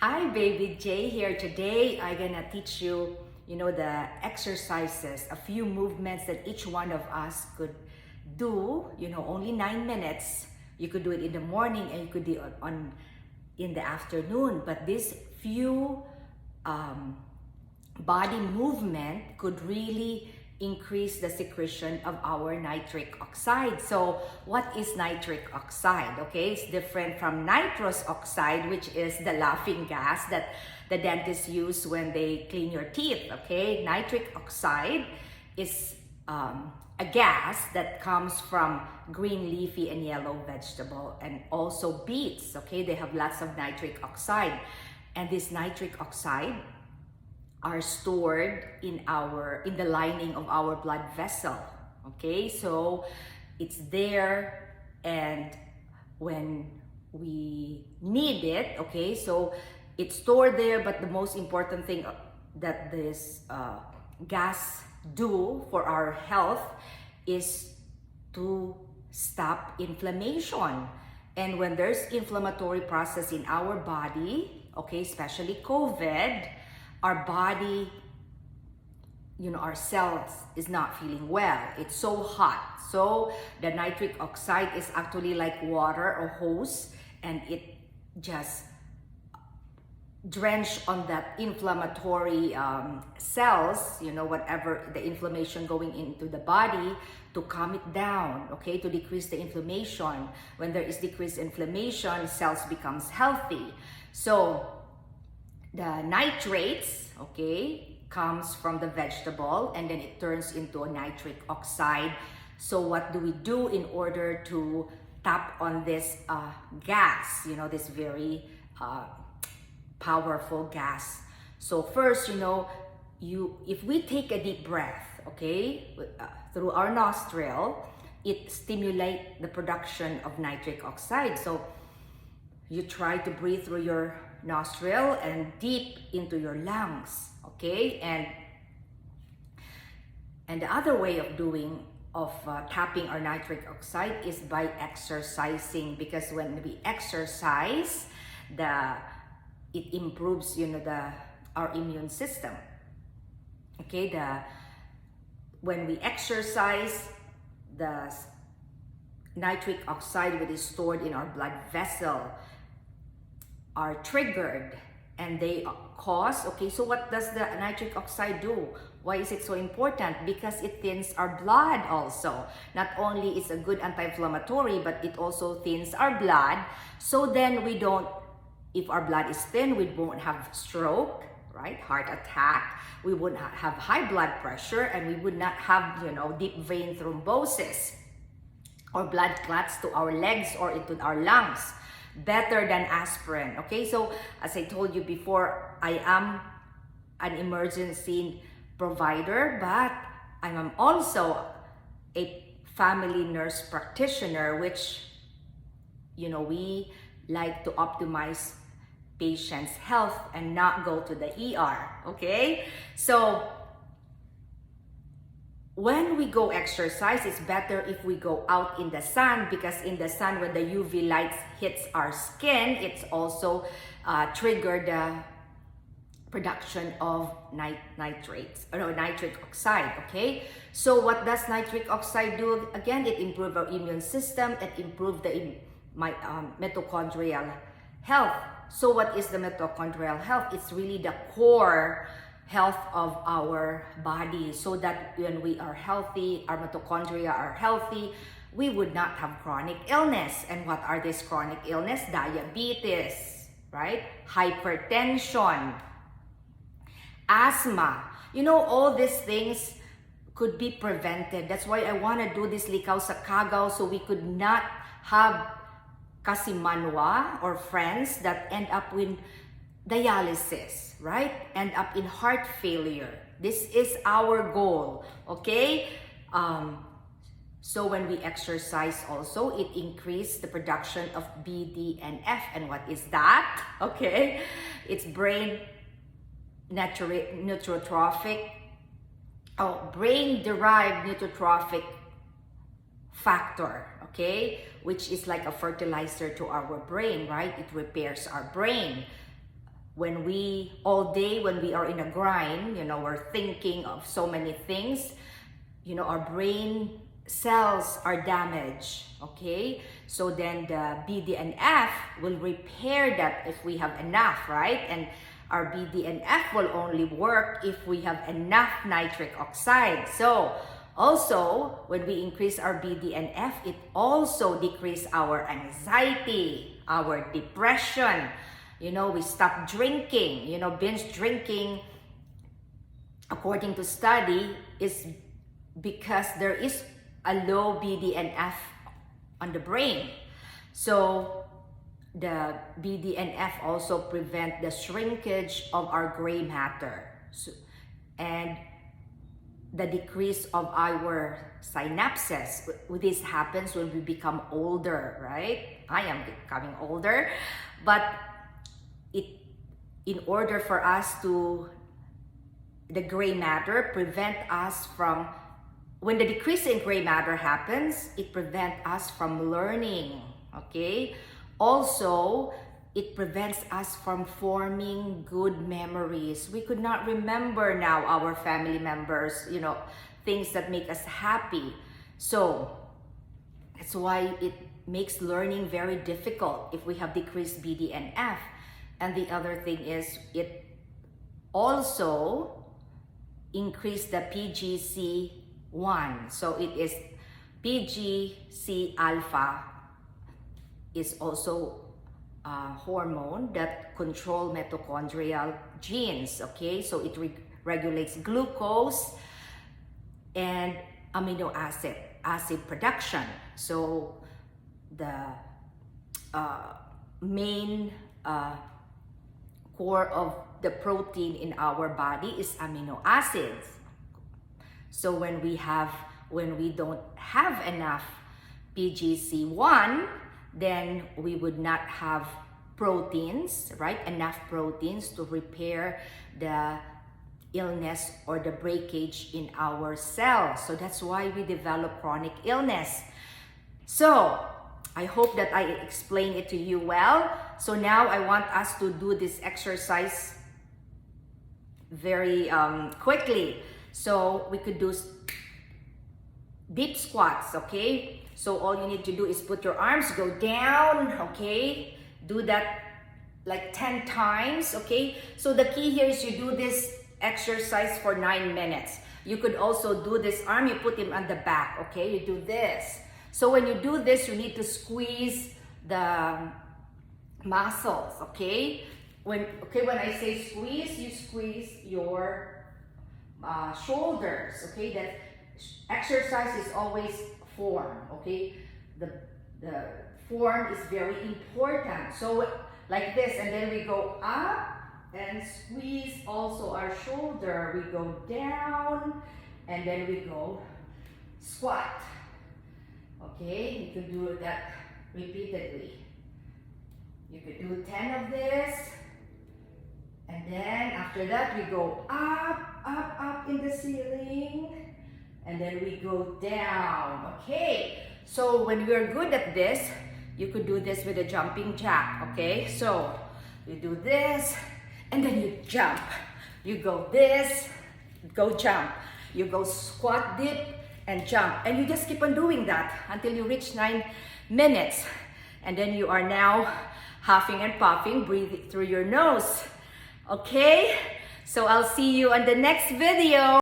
Hi, baby J here. Today I'm gonna teach you, the exercises, a few movements that each one of us could do. Only 9 minutes. You could do it in the morning and you could do it in the afternoon. But these few body movement could really increase the secretion of our nitric oxide. So what is nitric oxide? Okay, it's different from nitrous oxide, which is the laughing gas that the dentists use when they clean your teeth. Okay, nitric oxide is a gas that comes from green leafy and yellow vegetable and also beets. Okay, they have lots of nitric oxide, and this nitric oxide are stored in the lining of our blood vessel. Okay, so it's there, and when we need it, okay, so it's stored there. But the most important thing that this gas do for our health is to stop inflammation. And when there's inflammatory process in our body, okay, especially COVID, our body, our cells is not feeling well. It's so hot. So the nitric oxide is actually like water or hose, and it just drench on that inflammatory cells, whatever the inflammation going into the body, to calm it down, okay, to decrease the inflammation. When there is decreased inflammation, cells becomes healthy. So the nitrates, okay, comes from the vegetable, and then it turns into a nitric oxide. So what do we do in order to tap on this gas, this very powerful gas? So first, if we take a deep breath, okay, through our nostril, it stimulates the production of nitric oxide. So you try to breathe through your nostril and deep into your lungs, okay? And the other way of tapping our nitric oxide is by exercising, because when we exercise, it improves our immune system. Okay, when we exercise, the nitric oxide that is stored in our blood vessel are triggered, and they cause, okay, so what does the nitric oxide do? Why is it so important? Because it thins our blood also. Not only is a good anti-inflammatory, but it also thins our blood. So then if our blood is thin, we won't have stroke, right? Heart attack. We would not have high blood pressure, and we would not have, deep vein thrombosis or blood clots to our legs or into our lungs. Better than aspirin. Okay, so as I told you before, I am an emergency provider, but I am also a family nurse practitioner, which we like to optimize patients' health and not go to the ER. Okay, so when we go exercise, it's better if we go out in the sun, because in the sun, when the UV lights hits our skin, it's also trigger the production of nitric oxide. Okay, so what does nitric oxide do? Again, it improves our immune system. It improves the mitochondrial health. So what is the mitochondrial health? It's really the core health of our body, so that when we are healthy, our mitochondria are healthy, we would not have chronic illness. And what are these chronic illness? Diabetes, right? Hypertension, asthma. All these things could be prevented. That's why I want to do this likaw sa kagaw, so we could not have kasimanwa or friends that end up with dialysis, right? End up in heart failure. This is our goal, okay? So when we exercise also, it increases the production of BDNF. And what is that? Okay, it's brain neutrotrophic, brain derived neutrotrophic factor, okay, which is like a fertilizer to our brain, right? It repairs our brain. when we all day, when we are in a grind, we're thinking of so many things, our brain cells are damaged, okay? So then the BDNF will repair that if we have enough, right? And our BDNF will only work if we have enough nitric oxide. So also, when we increase our BDNF, it also decreases our anxiety, our depression. We stop drinking. Binge drinking, according to study, is because there is a low BDNF on the brain. So the BDNF also prevent the shrinkage of our gray matter and the decrease of our synapses. This happens when we become older, right? I am becoming older, but in order for us to, the gray matter prevent us from, when the decrease in gray matter happens, it prevents us from learning, okay? Also, it prevents us from forming good memories. We could not remember now our family members, things that make us happy. So that's why it makes learning very difficult if we have decreased BDNF. And the other thing is, it also increased the PGC1. So it is PGC alpha is also a hormone that control mitochondrial genes, okay? So it regulates glucose and amino acid production. So the main core of the protein in our body is amino acids. So when we don't have enough PGC1, then we would not have proteins, right? Enough proteins to repair the illness or the breakage in our cells. So that's why we develop chronic illness. So I hope that I explained it to you well. So now I want us to do this exercise very quickly. So we could do deep squats, okay? So all you need to do is put your arms, go down, okay? Do that like 10 times, okay? So the key here is you do this exercise for 9 minutes. You could also do this arm, you put him on the back, okay? You do this. So when you do this, you need to squeeze the muscles, okay? When I say squeeze, you squeeze your shoulders, okay? That exercise is always form, okay? The form is very important. So like this, and then we go up and squeeze also our shoulder. We go down and then we go squat. Okay, you can do that repeatedly. You could do 10 of this, and then after that we go up in the ceiling, and then we go down. Okay, so when we're good at this, you could do this with a jumping jack. Okay, so you do this, and then you jump. You go this, go jump. You go squat, dip, and jump. And you just keep on doing that until you reach 9 minutes. And then you are now huffing and puffing, breathing through your nose. Okay? So I'll see you on the next video.